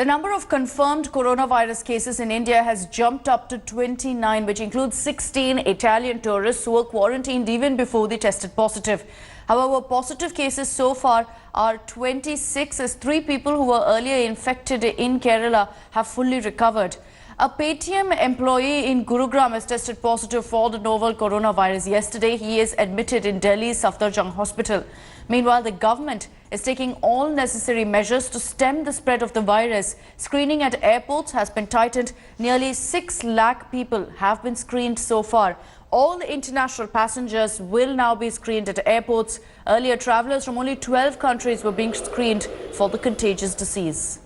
The number of confirmed coronavirus cases in India has jumped up to 29, which includes 16 Italian tourists who were quarantined even before they tested positive. However, positive cases so far are 26, as 3 people who were earlier infected in Kerala have fully recovered. A Paytm employee in Gurugram has tested positive for the novel coronavirus. Yesterday, he is admitted in Delhi's Safdarjung hospital. Meanwhile, the government is taking all necessary measures to stem the spread of the virus. Screening at airports has been tightened. Nearly 6 lakh people have been screened so far. All the international passengers will now be screened at airports. Earlier, travellers from only 12 countries were being screened for the contagious disease.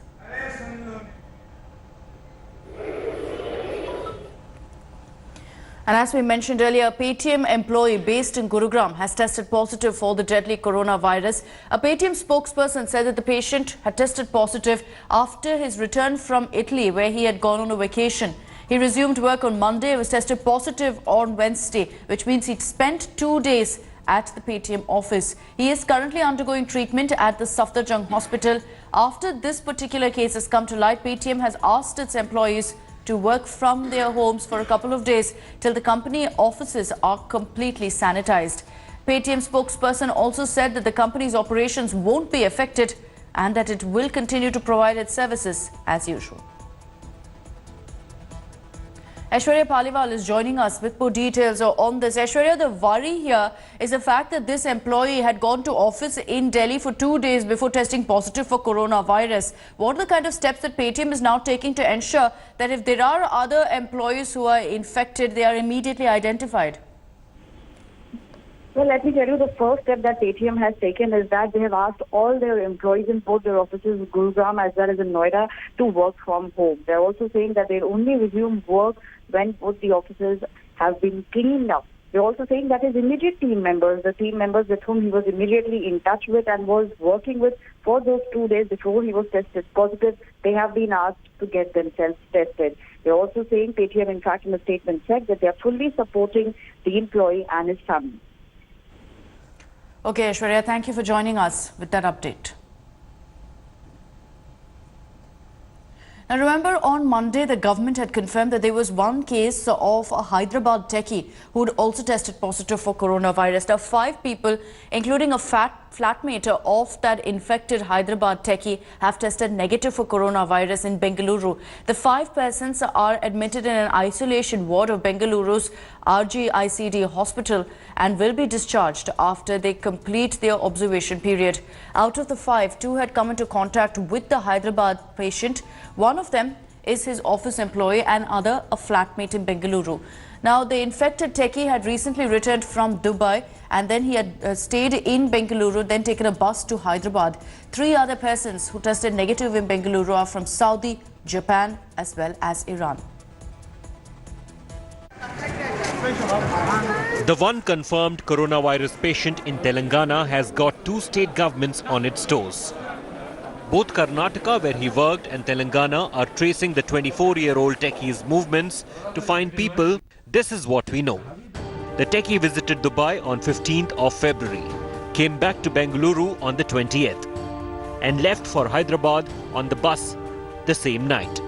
And as we mentioned earlier, a Paytm employee based in Gurugram has tested positive for the deadly coronavirus. A Paytm spokesperson said that the patient had tested positive after his return from Italy, where he had gone on a vacation. He resumed work on Monday, was tested positive on Wednesday, which means he'd spent 2 days at the Paytm office. He is currently undergoing treatment at the Safdarjung hospital. After this particular case has come to light, Paytm has asked its employees to work from their homes for a couple of days till the company offices are completely sanitized. Paytm spokesperson also said that the company's operations won't be affected and that it will continue to provide its services as usual. Aishwarya Paliwal is joining us with more details on this. Aishwarya, the worry here is the fact that this employee had gone to office in Delhi for 2 days before testing positive for coronavirus. What are the kind of steps that Paytm is now taking to ensure that if there are other employees who are infected, they are immediately identified? Well, let me tell you, the first step that Paytm has taken is that they have asked all their employees in both their offices in Gurugram as well as in Noida to work from home. They're also saying that they'll only resume work when both the offices have been cleaned up. They're also saying that his immediate team members, the team members with whom he was immediately in touch with and was working with for those 2 days before he was tested positive, they have been asked to get themselves tested. They're also saying, Paytm in fact in a statement said that they are fully supporting the employee and his family. Okay, Aishwarya, thank you for joining us with that update. Now remember, on Monday, the government had confirmed that there was one case of a Hyderabad techie who had also tested positive for coronavirus. Now 5 people, including a flatmate of that infected Hyderabad techie, have tested negative for coronavirus in Bengaluru. The 5 persons are admitted in an isolation ward of Bengaluru's RGICD hospital and will be discharged after they complete their observation period. Out of the 5, 2 had come into contact with the Hyderabad patient. One of them is his office employee and other a flatmate in Bengaluru. Now, the infected techie had recently returned from Dubai and then he had stayed in Bengaluru, then taken a bus to Hyderabad. 3 other persons who tested negative in Bengaluru are from Saudi, Japan as well as Iran. The one confirmed coronavirus patient in Telangana has got 2 state governments on its toes. Both Karnataka, where he worked, and Telangana are tracing the 24-year-old techie's movements to find people. This is what we know. The techie visited Dubai on 15th of February, came back to Bengaluru on the 20th, and left for Hyderabad on the bus the same night.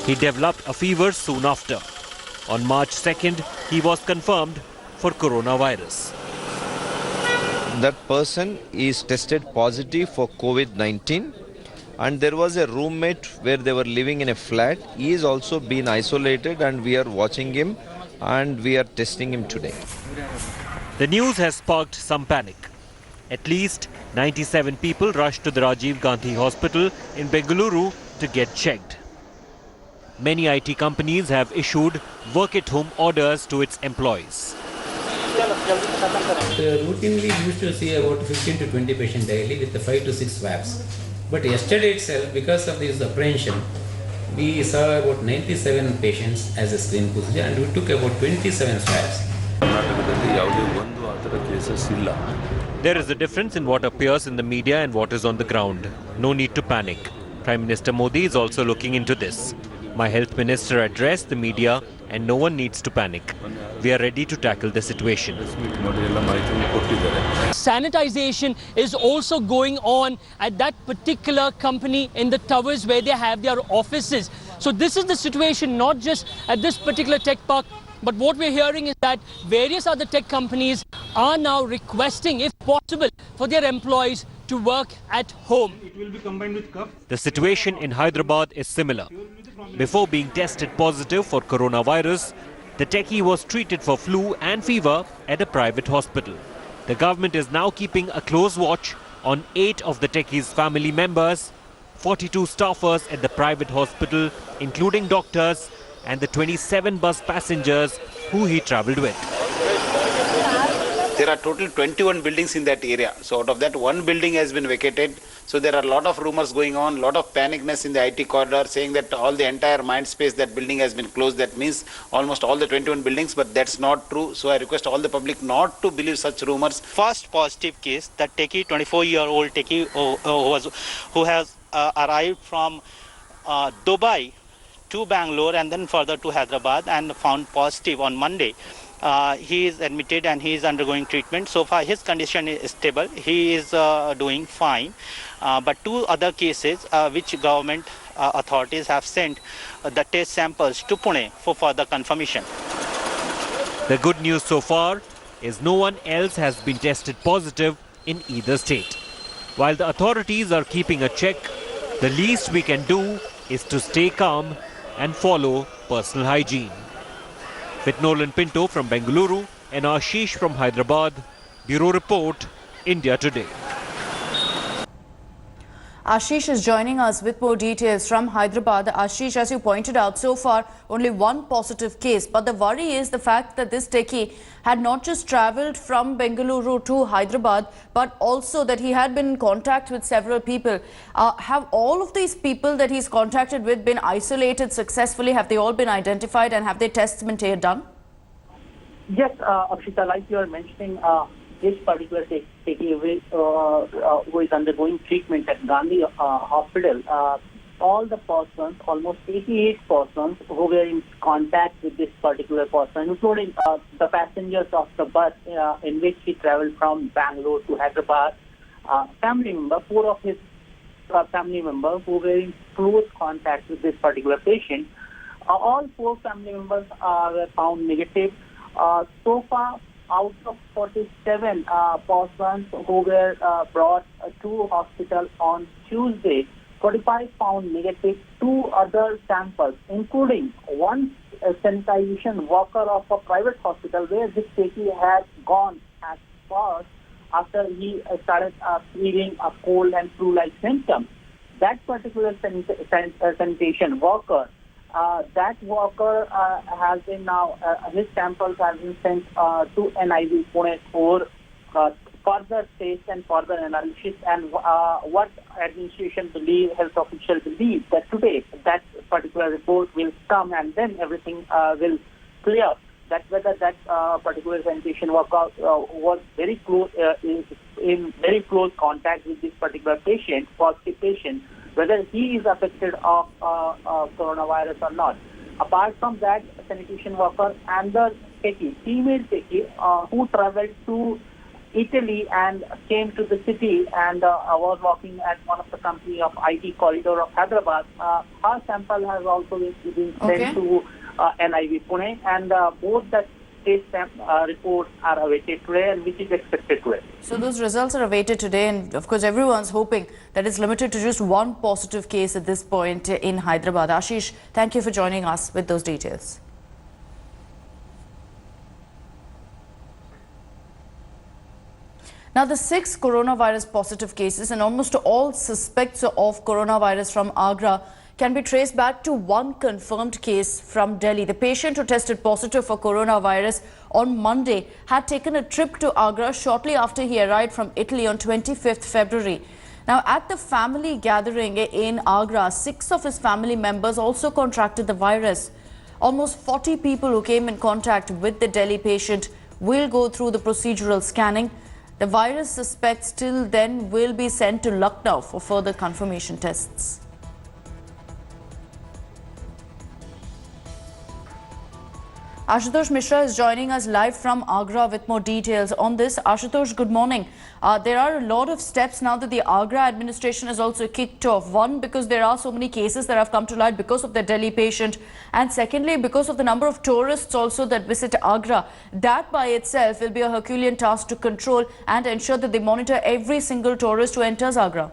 He developed a fever soon after. On March 2nd, he was confirmed for coronavirus. That person is tested positive for Covid-19 and there was a roommate where they were living in a flat. He is also been isolated and we are watching him and we are testing him today. The news has sparked some panic. At least 97 people rushed to the Rajiv Gandhi Hospital in Bengaluru to get checked. Many IT companies have issued work-at-home orders to its employees. Routinely, we used to see about 15 to 20 patients daily with the 5 to 6 swabs. But yesterday itself, because of this apprehension, we saw about 97 patients as a screening procedure and we took about 27 swabs. There is a difference in what appears in the media and what is on the ground. No need to panic. Prime Minister Modi is also looking into this. My health minister addressed the media and no one needs to panic. We are ready to tackle the situation. Sanitization is also going on at that particular company in the towers where they have their offices. So this is the situation not just at this particular tech park, but what we're hearing is that various other tech companies are now requesting, if possible, for their employees to work at home. It will be combined with cuff. The situation in Hyderabad is similar. Before being tested positive for coronavirus, the techie was treated for flu and fever at a private hospital. The government is now keeping a close watch on 8 of the techie's family members, 42 staffers at the private hospital, including doctors, and the 27 bus passengers who he travelled with. There are total 21 buildings in that area. So out of that, one building has been vacated. So there are a lot of rumors going on, a lot of panicness in the IT corridor saying that all the entire mind space, that building has been closed. That means almost all the 21 buildings, but that's not true. So I request all the public not to believe such rumors. First positive case, the techie, 24-year-old techie who has arrived from Dubai to Bangalore and then further to Hyderabad and found positive on Monday. He is admitted and he is undergoing treatment. So far his condition is stable. He is doing fine. But 2 other cases which government authorities have sent the test samples to Pune for further confirmation. The good news so far is no one else has been tested positive in either state. While the authorities are keeping a check, the least we can do is to stay calm and follow personal hygiene. With Nolan Pinto from Bengaluru and Ashish from Hyderabad, Bureau Report, India Today. Ashish is joining us with more details from Hyderabad. Ashish, as you pointed out, so far only one positive case. But the worry is the fact that this techie had not just travelled from Bengaluru to Hyderabad, but also that he had been in contact with several people. Have all of these people that he's contacted with been isolated successfully? Have they all been identified and have their tests been done? Yes, Akshita, like you are mentioning, this particular techie who is undergoing treatment at Gandhi Hospital, all the persons, almost 88 persons who were in contact with this particular person, including the passengers of the bus in which he traveled from Bangalore to Hyderabad, family member, 4 of his family members who were in close contact with this particular patient. All 4 family members were found negative. So far, out of 47 persons who were brought to hospital on Tuesday, 45 found negative. 2 other samples, including one sanitization worker of a private hospital where this techie had gone at first after he started feeling a cold and flu-like symptoms. That particular sanitation worker, that worker has been now, his samples have been sent to NIV Pune for further tests and further analysis. And what administration believes, health officials believe, that today that particular report will come and then everything will clear. That whether that particular sanitation worker was very close, in very close contact with this particular patient, positive patient, whether he is affected of coronavirus or not. Apart from that, sanitation worker and the techie, female techie, who traveled to Italy and came to the city and was working at one of the company of IT corridor of Hyderabad, her sample has also been sent to NIV Pune, and both the test reports are awaited today, and which is expected today. So those results are awaited today, and of course everyone's hoping that it's limited to just one positive case at this point in Hyderabad. Ashish, thank you for joining us with those details. Now, the 6 coronavirus positive cases and almost all suspects of coronavirus from Agra can be traced back to one confirmed case from Delhi. The patient who tested positive for coronavirus on Monday had taken a trip to Agra shortly after he arrived from Italy on 25th February. Now, at the family gathering in Agra, 6 of his family members also contracted the virus. Almost 40 people who came in contact with the Delhi patient will go through the procedural scanning. The virus suspects till then will be sent to Lucknow for further confirmation tests. Ashutosh Mishra is joining us live from Agra with more details on this. Ashutosh, good morning. There are a lot of steps now that the Agra administration has also kicked off. One, because there are so many cases that have come to light because of the Delhi patient. And secondly, because of the number of tourists also that visit Agra. That by itself will be a Herculean task to control and ensure that they monitor every single tourist who enters Agra.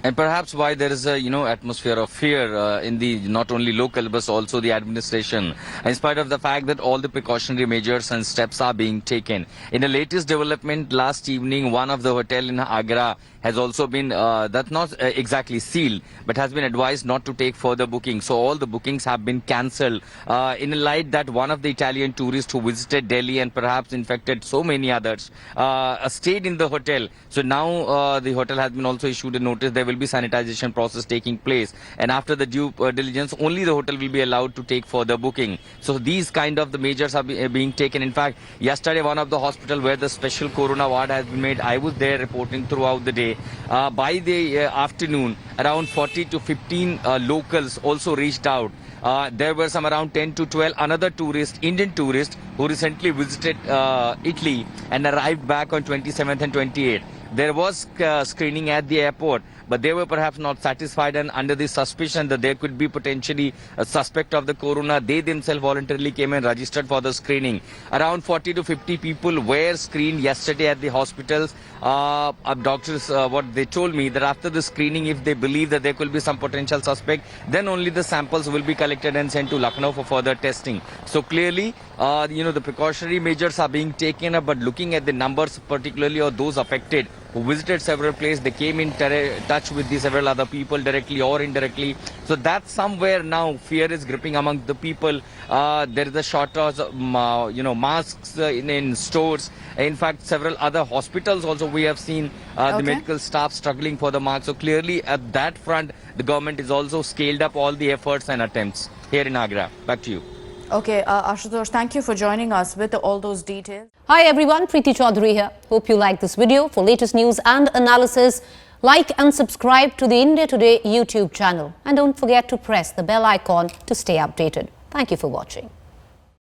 And perhaps why there is a atmosphere of fear in the not only local but also the administration, in spite of the fact that all the precautionary measures and steps are being taken. In the latest development last evening, one of the hotel in Agra has also been that's not exactly sealed, but has been advised not to take further bookings. So all the bookings have been cancelled in a light that one of the Italian tourists who visited Delhi and perhaps infected so many others stayed in the hotel. So now the hotel has been also issued a notice. There will be sanitization process taking place, and after the due diligence, only the hotel will be allowed to take further booking. So these kind of the measures are being taken. In fact, yesterday one of the hospital where the special corona ward has been made, I was there reporting throughout the day. By the afternoon, around 40 to 15 locals also reached out. There were some around 10 to 12 another tourists, Indian tourists, who recently visited Italy and arrived back on 27th and 28th. There was screening at the airport, but they were perhaps not satisfied, and under the suspicion that there could be potentially a suspect of the corona, they themselves voluntarily came and registered for the screening. Around 40 to 50 people were screened yesterday at the hospitals. Doctors, what they told me, that after the screening, if they believe that there could be some potential suspect, then only the samples will be collected and sent to Lucknow for further testing. So clearly, the precautionary measures are being taken up, but looking at the numbers, particularly of those affected, who visited several places, they came in touch with the several other people directly or indirectly. So that's somewhere now fear is gripping among the people. There is a shortage of masks in stores. In fact, several other hospitals also we have seen the medical staff struggling for the masks. So clearly at that front, the government is also scaled up all the efforts and attempts here in Agra. Back to you. Okay, Ashutosh, thank you for joining us with all those details. Hi everyone, Preeti Chaudhary here. Hope you like this video. For latest news and analysis, like and subscribe to the India Today YouTube channel. And don't forget to press the bell icon to stay updated. Thank you for watching.